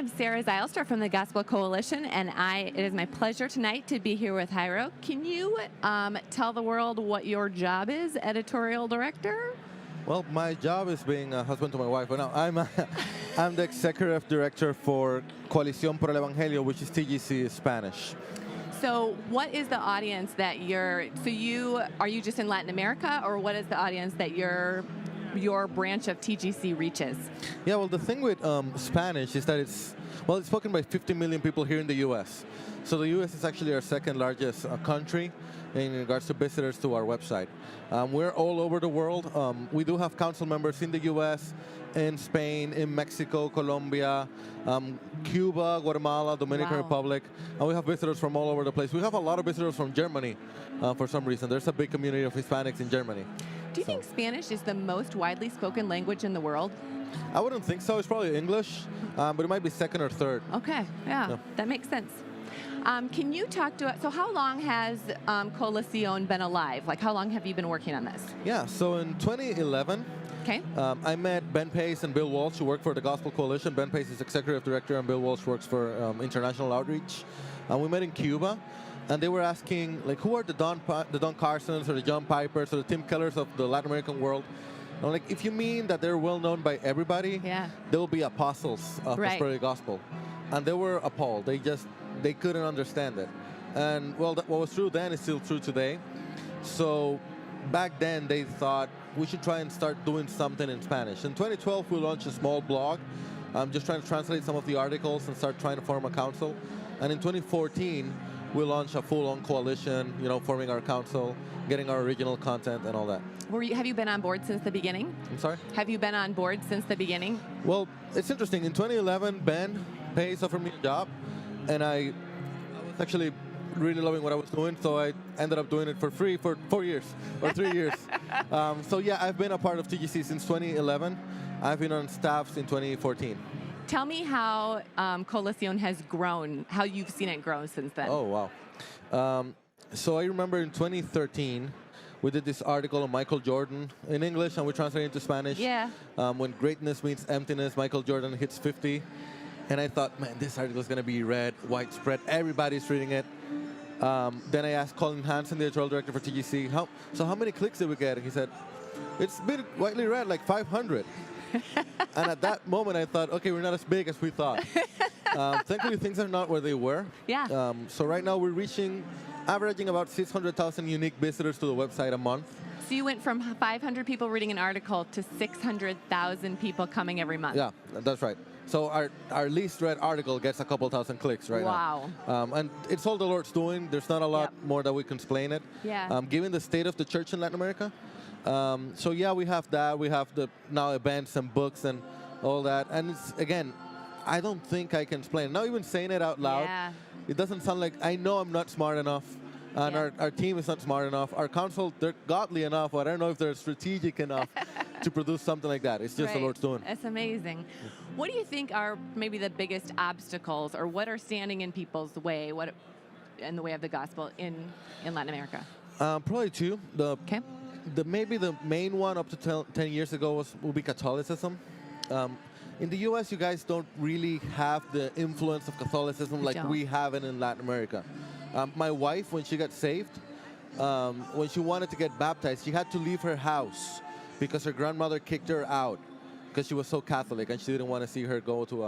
I'm Sarah Zylstra from the Gospel Coalition, and it is my pleasure tonight to be here with Jairo. Can you tell the world what your job is, editorial director? Well, my job is being a husband to my wife, but no, I'm the executive director for Coalición por el Evangelio, which is TGC Spanish. So what is the audience that are you just in Latin America, or what is the audience that your branch of TGC reaches? Yeah, well, the thing with Spanish is that it's spoken by 50 million people here in the U.S. So the U.S. is actually our second largest country in regards to visitors to our website. We're all over the world. We do have council members in the U.S., in Spain, in Mexico, Colombia, Cuba, Guatemala, Dominican Republic, and we have visitors from all over the place. We have a lot of visitors from Germany for some reason. There's a big community of Hispanics in Germany. Do you think Spanish is the most widely spoken language in the world? I wouldn't think so. It's probably English, but it might be second or third. Okay, yeah. That makes sense. Can you talk to us? So how long has Coalición been alive? Like, how long have you been working on this? Yeah, so in 2011, I met Ben Pace and Bill Walsh, who work for the Gospel Coalition. Ben Pace is executive director, and Bill Walsh works for international outreach. We met in Cuba, and they were asking, like, who are the Don Carsons or the John Pipers or the Tim Kellers of the Latin American world? And I'm like, if you mean that they're well known by everybody, they will be apostles of prosperity gospel. And they were appalled. They couldn't understand it. And well, what was true then is still true today. So back then they thought we should try and start doing something in Spanish. In 2012, we launched a small blog. Just trying to translate some of the articles and start trying to form a council. And in 2014, we launched a full-on coalition, forming our council, getting our original content and all that. Have you been on board since the beginning? I'm sorry? Have you been on board since the beginning? Well, it's interesting. In 2011, Ben Pace offered me a job, and I was actually really loving what I was doing, so I ended up doing it for free for 4 years, or 3 years. So yeah, I've been a part of TGC since 2011. I've been on staff since 2014. Tell me how Coalición has grown, how you've seen it grow since then. Oh, wow. So I remember in 2013, we did this article on Michael Jordan in English, and we translated it into Spanish. Yeah. When greatness meets emptiness, Michael Jordan hits 50. And I thought, man, this article is going to be read, widespread. Everybody's reading it. Then I asked Colin Hansen, the editorial director for TGC, how many clicks did we get? And he said, it's been widely read, like 500. And at that moment, I thought, okay, we're not as big as we thought. Thankfully, things are not where they were. Yeah. So right now, we're averaging about 600,000 unique visitors to the website a month. So you went from 500 people reading an article to 600,000 people coming every month. Yeah, that's right. So our least read article gets a couple thousand clicks right now. Wow. And it's all the Lord's doing. There's not a lot more that we can explain it. Yeah. Given the state of the church in Latin America. So yeah, we have that. We have now events and books and all that. And it's, again, I don't think I can explain it. Not even saying it out loud. Yeah. It doesn't sound like, I know I'm not smart enough. And our team is not smart enough. Our council, they're godly enough, but I don't know if they're strategic enough to produce something like that. It's just the Lord's doing. That's amazing. What do you think are maybe the biggest obstacles, or what are standing in people's way, in the way of the gospel in Latin America? Probably two. Maybe the main one up to 10 years ago would be Catholicism. In the U.S., you guys don't really have the influence of Catholicism like we have it in Latin America. My wife, when she got saved, when she wanted to get baptized, she had to leave her house because her grandmother kicked her out because she was so Catholic and she didn't want to see her go to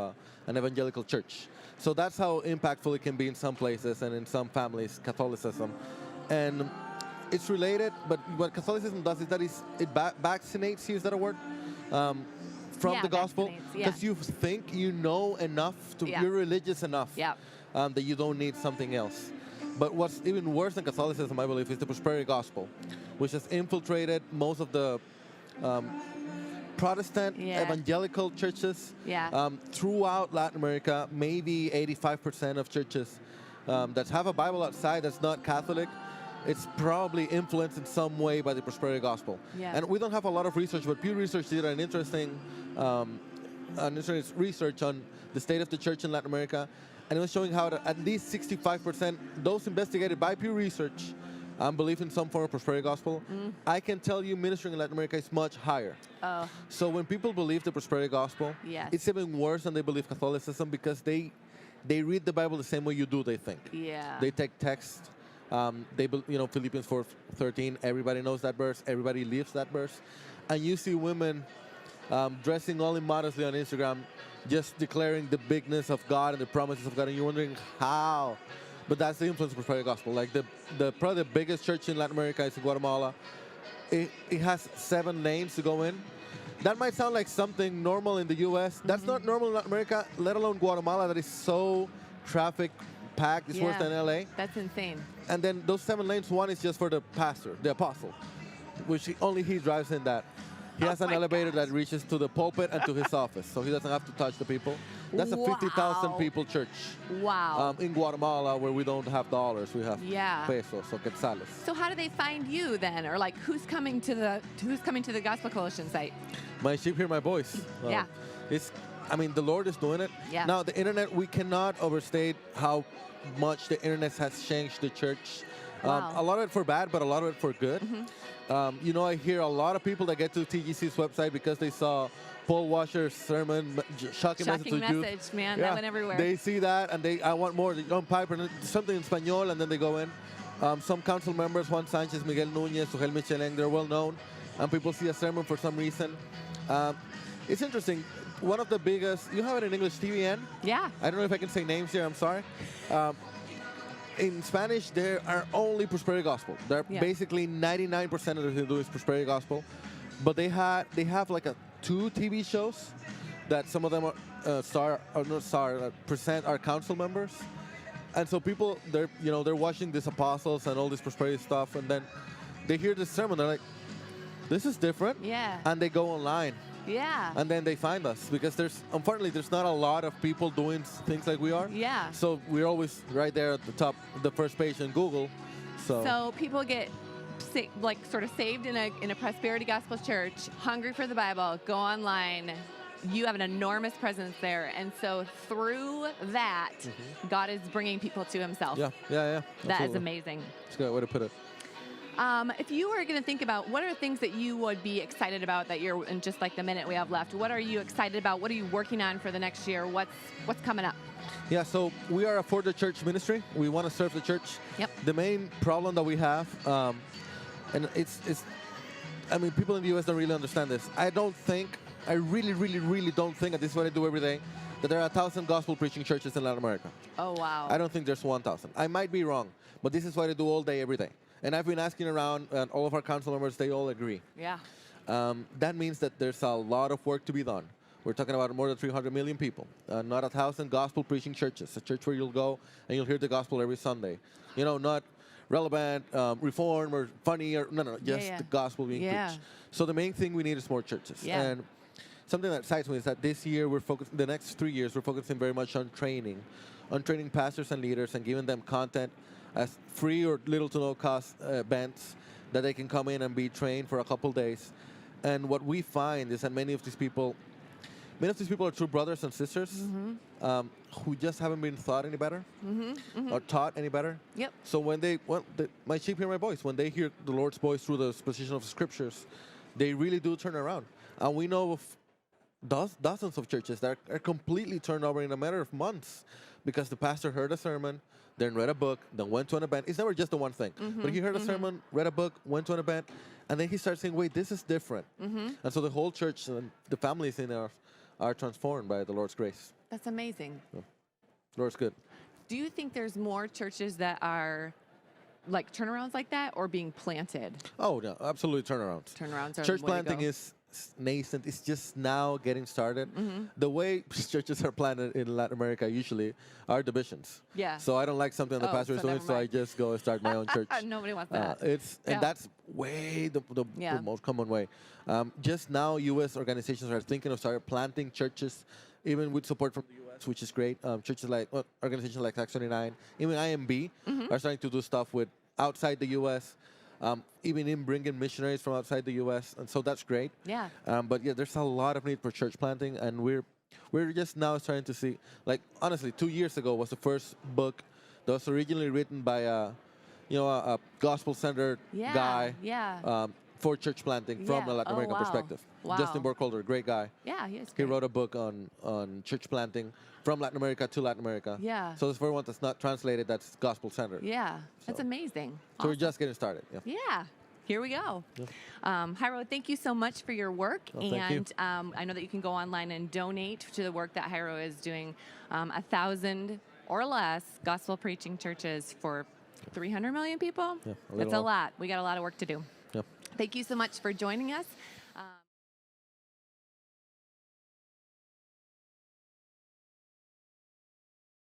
an evangelical church. So that's how impactful it can be in some places and in some families, Catholicism. And it's related, but what Catholicism does is that it vaccinates you, is that a word? From the gospel, because you think you know enough, you're religious enough that you don't need something else. But what's even worse than Catholicism, I believe, is the prosperity gospel, which has infiltrated most of the Protestant evangelical churches throughout Latin America. Maybe 85% of churches that have a Bible outside that's not Catholic, it's probably influenced in some way by the prosperity gospel. And we don't have a lot of research, but Pew Research did an interesting research on the state of the church in Latin America. And it was showing how at least 65%, those investigated by Pew Research, I'm believing some form of prosperity gospel. I can tell you ministering in Latin America is much higher. Oh, So when people believe the prosperity gospel, yes. it's even worse than they believe Catholicism because they read the Bible the same way you do, they think. Yeah. They take text. Philippians 4:13, everybody knows that verse. Everybody lives that verse. And you see women dressing all immodestly on Instagram, just declaring the bigness of God and the promises of God, and you're wondering how. But that's the influence of prosperity gospel. Like probably the biggest church in Latin America is in Guatemala. It has 7 lanes to go in. That might sound like something normal in the U.S. That's not normal in Latin America, let alone Guatemala, that is so traffic packed. It's worse than L.A. That's insane. And then those 7 lanes, one is just for the pastor, the apostle, which only he drives in that. He has an elevator that reaches to the pulpit and to his office, so he doesn't have to touch the people. That's a 50,000 people church. Wow. In Guatemala, where we don't have dollars, we have pesos or quetzales. So how do they find you then, or like who's coming to the Gospel Coalition site? My sheep hear my voice. Yeah. The Lord is doing it. Yeah. Now, the internet, we cannot overstate how much the internet has changed the church. Wow. A lot of it for bad, but a lot of it for good. I hear a lot of people that get to TGC's website because they saw Paul Washer's sermon, shocking message to youth. Man. That went everywhere. They see that, and I want more. John Piper, something in Espanol, and then they go in. Some council members, Juan Sanchez, Miguel Núñez, Sugel Micheleng, they're well known, and people see a sermon for some reason. It's interesting. One of the biggest, you have it in English, TVN? Yeah. I don't know if I can say names here, I'm sorry. In Spanish, there are only prosperity gospel. They're basically 99% of what they do is prosperity gospel. But they have like 2 TV shows that some of them present our council members. And so people, they're watching these apostles and all this prosperity stuff, and then they hear this sermon, they're like, this is different. Yeah. And they go online. Yeah. And then they find us because unfortunately, there's not a lot of people doing things like we are. Yeah. So we're always right there at the top, the first page in Google. So people get sort of saved in a prosperity gospel church, hungry for the Bible, go online. You have an enormous presence there, and so through that, God is bringing people to Himself. Yeah. That is amazing. That's a good way to put it. If you were going to think about what are things that you would be excited about that you're in just like the minute we have left, what are you excited about? What are you working on for the next year? What's coming up? Yeah, so we are a For the Church ministry. We want to serve the church. Yep. The main problem that we have, and people in the U.S. don't really understand this. I really, really, really don't think, and this is what I do every day, that there are 1,000 gospel preaching churches in Latin America. Oh, wow. I don't think there's 1,000. I might be wrong, but this is what I do all day, every day. And I've been asking around, and all of our council members, they all agree. Yeah. That means that there's a lot of work to be done. We're talking about more than 300 million people, not 1,000 gospel preaching churches, a church where you'll go and you'll hear the gospel every Sunday. Not relevant, reform, or funny, or no, just the gospel being preached. So the main thing we need is more churches. Yeah. And something that excites me is that this year the next 3 years, we're focusing very much on training pastors and leaders and giving them content as free or little to no cost events that they can come in and be trained for a couple days. And what we find is that many of these people are true brothers and sisters who just haven't been taught any better or taught any better. Yep. So my sheep hear my voice. When they hear the Lord's voice through the exposition of the scriptures, they really do turn around. And we know of dozens of churches that are completely turned over in a matter of months because the pastor heard a sermon, then read a book, then went to an event. It's never just the one thing. But he heard a sermon, read a book, went to an event, and then he starts saying, wait, this is different. And so the whole church and the families in there are transformed by the Lord's grace. That's amazing. So, the Lord's good. Do you think there's more churches that are like turnarounds like that or being planted? Oh, no, absolutely turnarounds. Turnarounds are Church the way to planting go. is nascent. It's just now getting started. The way churches are planted in Latin America usually are divisions. Yeah. So I don't like something the pastor is doing, so I just go and start my own church. Nobody wants that. And that's way the most common way. Just now, U.S. organizations are thinking of starting planting churches, even with support from the U.S., which is great. Churches organizations like TGC19, even IMB are starting to do stuff with outside the U.S., even in bringing missionaries from outside the U.S., and so that's great. Yeah. But there's a lot of need for church planting, and we're just now starting to see, like, honestly, 2 years ago was the first book that was originally written by a gospel-centered guy. Yeah. For church planting from a Latin American perspective. Wow. Justin Burkholder, great guy. Yeah, he is He great. wrote a book on church planting from Latin America to Latin America. Yeah. So for one that's not translated, that's gospel-centered. Yeah, that's amazing. So we're just getting started. Yeah. Yeah. Here we go. Yeah. Jairo, thank you so much for your work. Well, thank you. I know that you can go online and donate to the work that Jairo is doing. 1,000 or less gospel preaching churches for 300 million people. Yeah, That's a lot. We got a lot of work to do. Yeah. Thank you so much for joining us.